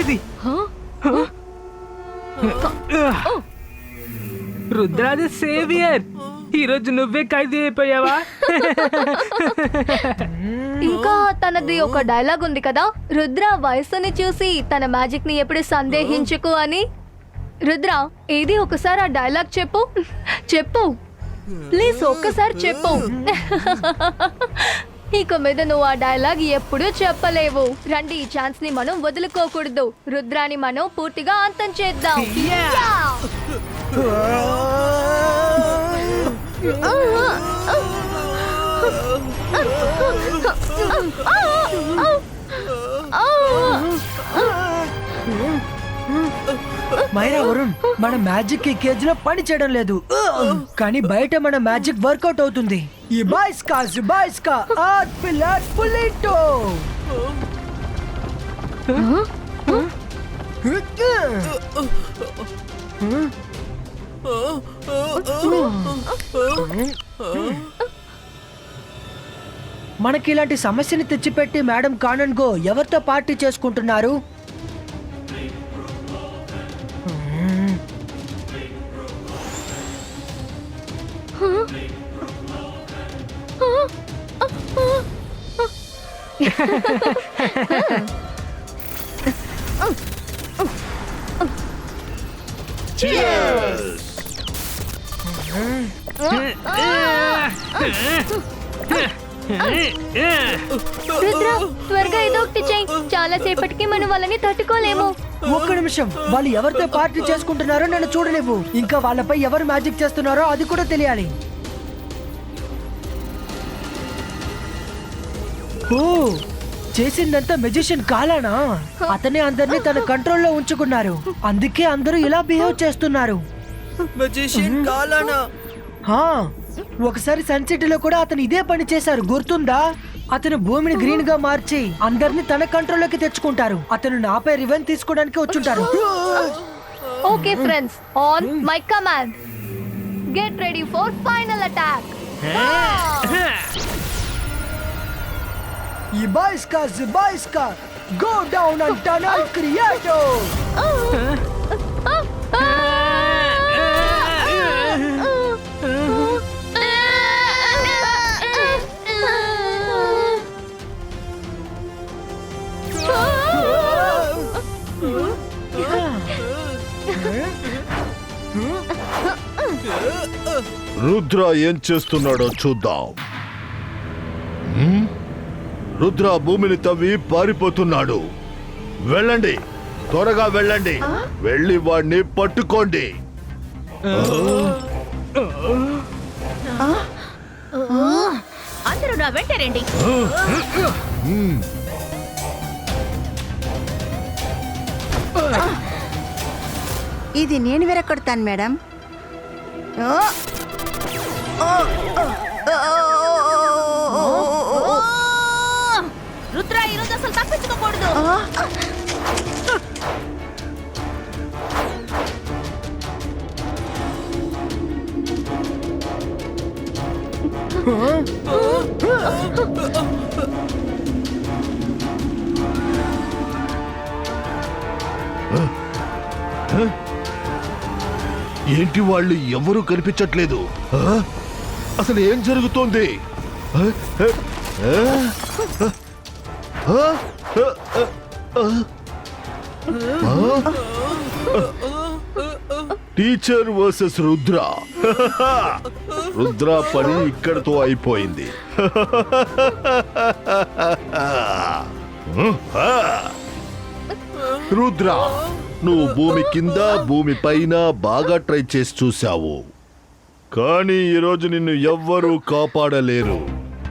ఏంటిది? రుద్రాది సేవియర్, ఈరోజు నువ్వే ఖైదీ అయిపోయావా? ఇంకా తనది ఒక డైలాగ్ ఉంది కదా, రుద్ర వయస్సుని చూసి తన మ్యాజిక్ ని ఎప్పుడు సందేహించుకు అని. రుద్ర, ఏది ఒకసారి ఆ డైలాగ్ చెప్పు. చెప్పు ప్లీజ్, ఒక్కసారి చెప్పు. ఇక మీద నువ్వు ఆ డైలాగ్ ఎప్పుడూ చెప్పలేవు. రండి, ఈ ఛాన్స్ ని మనం వదులుకోకూడదు. రుద్రాని మనం పూర్తిగా అంతం చేద్దాం. మైరా, వరుణ్, మన మ్యాజిక్ ఈ కేజ్ లో పని చేయడం లేదు, కానీ బయట మన మ్యాజిక్ వర్కౌట్ అవుతుంది. ఈ బాయ్స్కా ఆర్ట్ పిల్లర్ పులిటో. మనకి ఇలాంటి సమస్యని తెచ్చిపెట్టి మేడం కానన్ గో ఎవరితో పార్టీ చేసుకుంటున్నారు? రుద్ర, త్వరగా ఏదో ఒకటి చెయ్యి. చాలా సేపటికి మనం వాళ్ళని తట్టుకోలేము. ఒక్క నిమిషం, వాళ్ళు ఎవరితో పార్టీ చేసుకుంటున్నారో నన్ను చూడలేవు. ఇంకా వాళ్ళపై ఎవరు మ్యాజిక్ చేస్తున్నారో అది కూడా తెలియాలి. ఓ, చేసిందంతా మెజిషియన్ కాలానా? అతనే అందరినీ తన కంట్రోల్లో ఉంచుకున్నారు, అందుకే అందరూ ఇలా బిహేవ్ చేస్తున్నారు. మెజిషియన్ కాలానా? ఒకసారి సన్ సిటీలో కూడా అతను ఇదే పని చేశారు, గుర్తుందా? అతను భూమిని గ్రీన్ గా మార్చి అందరినీ తన కంట్రోల్లోకి తెచ్చుకుంటారు. అతను నాపై రివెంజ్ తీసుకోవడానికి వచ్చుంటారు. Okay friends, on my command, get ready for final attack. ఈ బాయ్స్కా గో డౌన్ అండ్ టనల్ క్రియేటో. రుద్ర ఏం చేస్తున్నాడో చూద్దాం. రుద్ర భూమిని తవ్వి పారిపోతున్నాడు. వెళ్ళండి, త్వరగా వెళ్ళండి, వెళ్ళి వాడిని పట్టుకోండి. అందరూ నా వెంట రండి. ఇది నేను విరగొడతాను మేడం. రుద్ర, ఈరోజు అసలు తప్పించుకోకూడదు. ఏంటి, వాళ్ళు ఎవరూ కనిపించట్లేదు. అసలు ఏం జరుగుతోంది? Teacher versus Rudra. రుద్ర పని ఇక్కడతో అయిపోయింది. రుద్ర, నువ్వు భూమి కింద భూమి పైన బాగా ట్రై చేసి చూశావు, కానీ ఈరోజు నిన్ను ఎవ్వరూ కాపాడలేరు.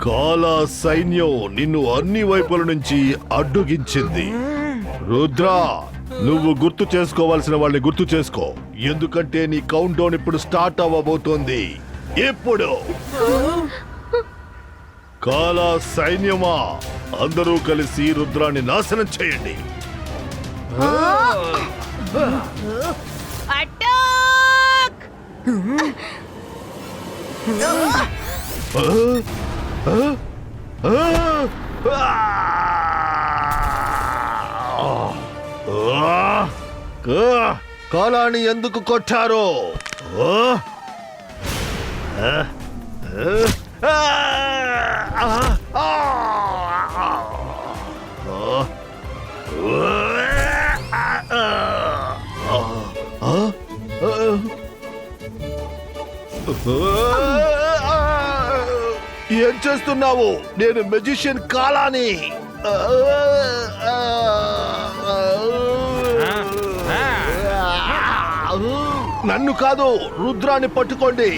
కాలా సైన్యం నిన్ను అన్ని వైపుల నుంచి అడ్డుగించింది. రుద్ర, నువ్వు గుర్తు చేసుకోవాల్సిన వాళ్ళని గుర్తు చేసుకో, ఎందుకంటే నీ కౌంట్ డౌన్ ఇప్పుడు స్టార్ట్ అవ్వబోతోంది. ఇప్పుడు కాలా సైన్యమా, అందరూ కలిసి రుద్రాన్ని నాశనం చేయండి. అటాక్! కాలాన్ని ఎందుకు కొట్టారు? ఏం చేస్తున్నావు? నేను మెజిషియన్ కాలాని. నన్ను కాదు, రుద్రాన్ని పట్టుకోండి.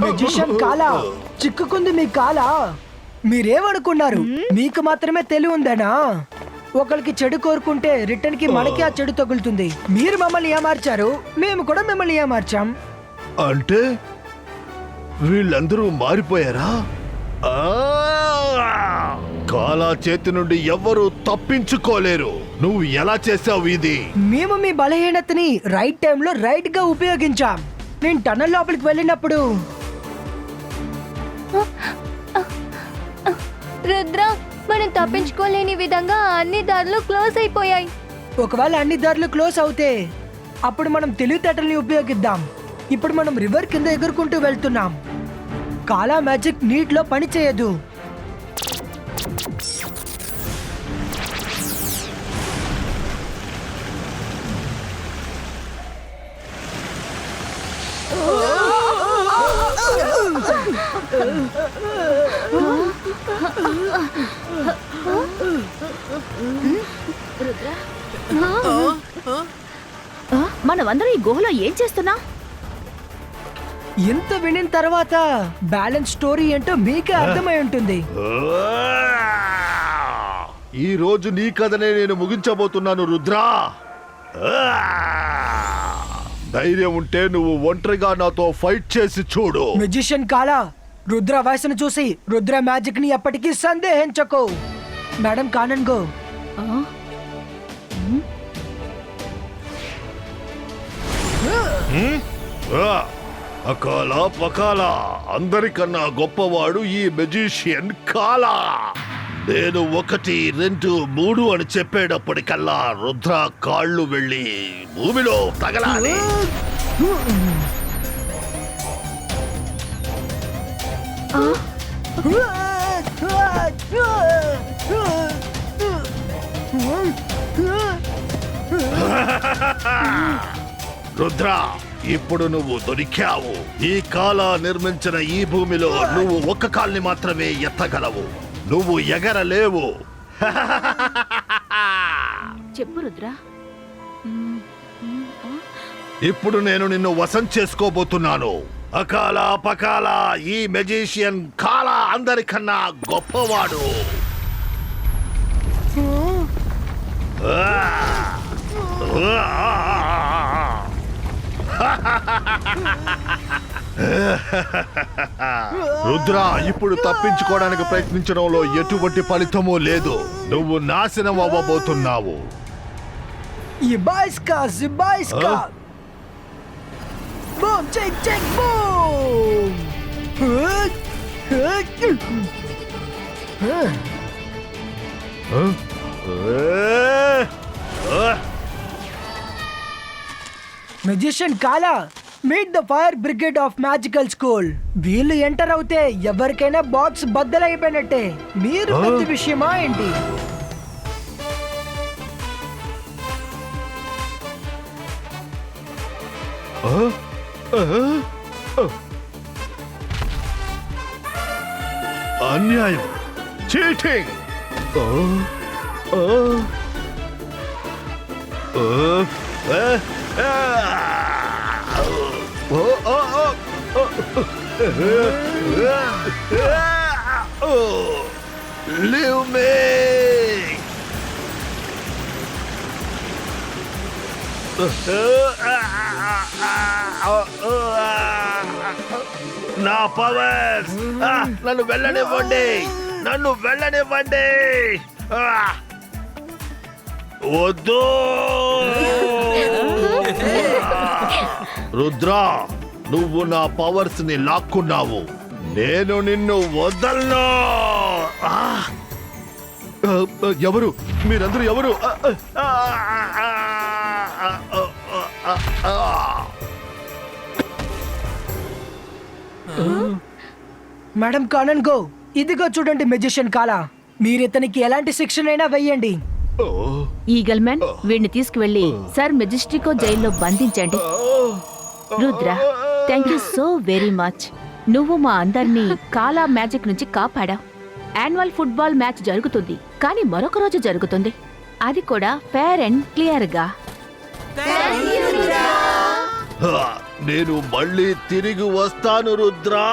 మెజిషియన్ కాలా, చిక్కుకుంది మీ కాలా. మీరేమనుకున్నారు? మీకు మాత్రమే తెలివి ఉందనా? ఒకరికి చెడు కోరుకుంటే రిటర్న్ కి మనకి ఆ చెడు తగులుతుంది. మీరు మమ్మల్ని ఏమార్చారు, మేము కూడా మిమ్మల్ని ఏమార్చాం. అంటే వీళ్ళందరూ మారిపోయారా? కాలా చేతి నుండి ఎవ్వరూ తప్పించుకోలేరు. నువ్వు ఎలా చేసావు ఇది? మేము మీ బలహీనతని రైట్ టైంలో రైట్ గా ఉపయోగించాం. నేను టన్నల్ లోపలికి వెళ్ళినప్పుడు రుద్ర, మనం తప్పించుకోలేని విధంగా అన్ని దారులు క్లోజ్ అయిపోయాయి. ఒకవేళ అన్ని దారులు క్లోజ్ అవుతే అప్పుడు మనం తెలివితేటల్ని ఉపయోగిద్దాం. ఇప్పుడు మనం రివర్ కింద ఎగురుకుంటూ వెళ్తున్నాం. కాలా మ్యాజిక్ నీటిలో పని చేయదు. మనమందరం ఈ గుహలో ఏం చేస్తున్నా? ఇంత వినిన తర్వాత బ్యాలెన్స్ స్టోరీ ఏంటో మీకే అర్థమై ఉంటుంది. ఈ రోజు నీ కథనే నేను ముగించబోతున్నాను రుద్రా. ధైర్యం ఉంటే నువ్వు ఒంటరిగా నాతో ఫైట్ చేసి చూడు. మెజిషియన్ కాలా, రుద్ర వయసును చూసి రుద్ర మ్యాజిక్ ని ఎప్పటికీ సందేహించకు. Madam కానన్ go. అకాల పకాల, అందరికన్నా గొప్పవాడు ఈ మెజిషియన్ కాలా. నేను 1, 2, 3 అని చెప్పేటప్పటికల్లా రుద్ర కాళ్ళు వెళ్ళి భూమిలో తగలాలి. రుద్ర, ఇప్పుడు నువ్వు దొరికావు. ఈ కాలా నిర్మించిన ఈ భూమిలో నువ్వు ఒక్క కాల్ని మాత్రమే ఎత్తగలవు. నువ్వు ఎగరలేవు. చెప్పు రుద్ర. ఇప్పుడు నేను నిన్ను వశం చేసుకోబోతున్నాను. అకాల పకాల, ఈ మెజిషియన్ కాలా అందరికన్నా గొప్పవాడు. రుద్ర, ఇప్పుడు తప్పించుకోవడానికి ప్రయత్నించడంలో ఎటువంటి ఫలితమూ లేదు. నువ్వు నాశనం అవ్వబోతున్నావు. Ibaiska, Zibaiska! Boom, check, check, boom! Magician Kala, meet the fire brigade of magical school. వీళ్ళు ఎంటర్ అవుతే ఎవరికైనా బాక్స్ బద్దలైపోయినట్టే. మీరు పెద్ద విషయమా ఏంటి? అన్యాయం, చీటింగ్. Leave me! నా పవర్స్! నన్ను వెళ్ళనివ్వండి, నన్ను వెళ్ళనివ్వండి. వద్దు. రుద్ర, నువ్వు నా పవర్స్ ని లాక్కున్నావు. నేను నిన్ను వదలను. ఆ! ఎవరు మీరందరూ ఎవరు? మేడం కానన్ గో, ఇదిగో చూడండి మెజిషియన్ కాలా. మీరు ఇతనికి ఎలాంటి శిక్షణైనా వెయ్యండి. ఈగల్ మ్యాన్ వీడిని తీసుకువెళ్ళి సార్ మెజెస్టికో జైల్లో బంధించండి. Rudra, thank you so very much. నువ్వు మా అందరినీ కాలా మ్యాజిక్ నుంచి కాపాడావు. యాన్యువల్ ఫుట్బాల్ మ్యాచ్ జరుగుతుంది, కానీ మరొక రోజు జరుగుతుంది. అది కూడా ఫేర్ అండ్ క్లియర్ గా. నేను మళ్ళీ తిరిగి వస్తాను రుద్రా.